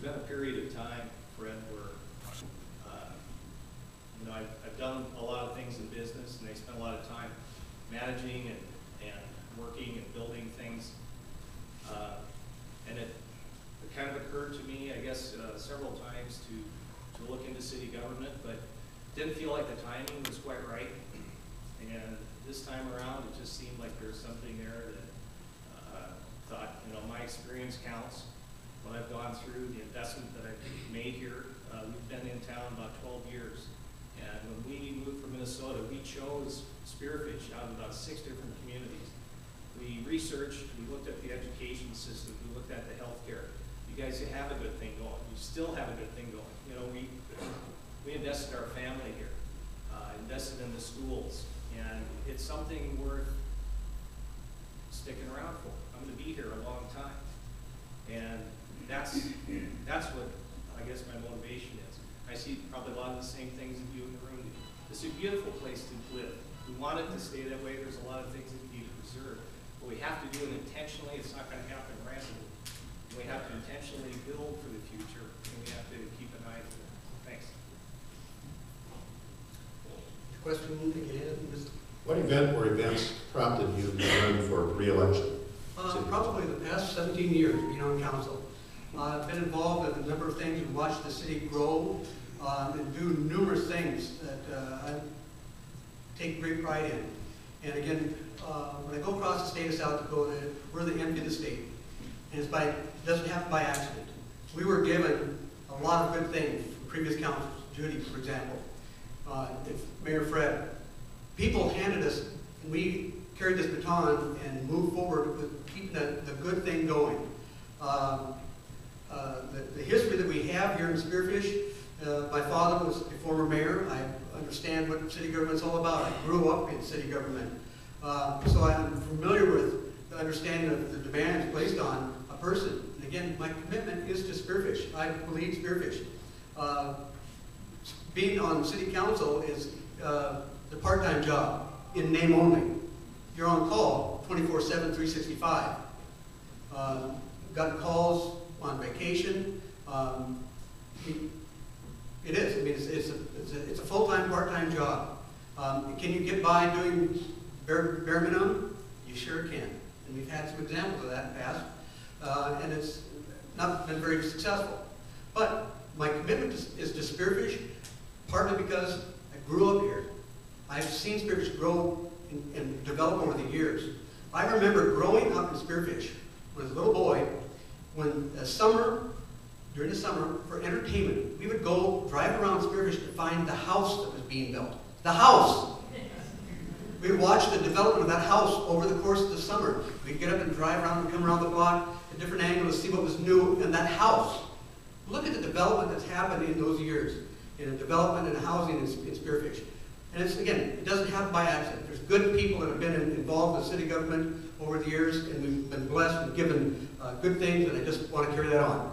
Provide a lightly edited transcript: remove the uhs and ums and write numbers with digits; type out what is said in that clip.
been a period of time, Fred, where I've done a lot of things in business, and I spent a lot of time managing and working and building things. And it kind of occurred to me, I guess, several times to look into city government, but didn't feel like the timing was quite right. And this time around, it just seemed like there was something there that thought, my experience counts. What I've gone through, the investment that I've made here. We've been in town about 12 years. And when we moved from Minnesota, we chose Spearfish out of about 6 different communities. We researched, we looked at the education system, we looked at the healthcare. You guys have a good thing going. You still have a good thing going. We invested our family here, invested in the schools, and it's something worth sticking around for. I'm going to be here a long time. And that's what I guess my motivation is. I see probably a lot of the same things that you in the room do. It's a beautiful place to live. We want it to stay that way. There's a lot of things that we need to preserve. But we have to do it intentionally. It's not going to happen randomly. We have to intentionally build for the future, and we have to keep an eye for it. Thanks. Question again? What event or events prompted you to run for re-election? Probably the past 17 years being on council. I've been involved in a number of things and watched the city grow and do numerous things that I take great pride in. And again, when I go across the state of South Dakota, we're the envy of the state. And it doesn't happen by accident. We were given a lot of good things from previous councils. Judy, for example, Mayor Fred. People handed us, and we carried this baton and moved forward with keeping the good thing going. The history that we have here in Spearfish, my father was a former mayor. I understand what city government's all about. I grew up in city government. So I'm familiar with the understanding of the demands placed on a person. And again, my commitment is to Spearfish. I believe Spearfish. Being on city council is the part-time job in name only. You're on call 24/7, 365. Got calls on vacation. It is. I mean, it's a full-time, part-time job. Can you get by doing bare minimum? You sure can. And we've had some examples of that in the past, and it's not been very successful. But my commitment is to Spearfish, partly because I grew up here. I've seen Spearfish grow and develop over the years. I remember growing up in Spearfish when I was a little boy, when during the summer, for entertainment, we would go drive around Spearfish to find the house that was being built. The house! We would watch the development of that house over the course of the summer. We'd get up and drive around and come around the block at different angles to see what was new in that house. Look at the development that's happened in those years, in the development and housing in Spearfish. And it's, again, it doesn't happen by accident. There's good people that have been involved with city government over the years, and we've been blessed and given good things, and I just want to carry that on.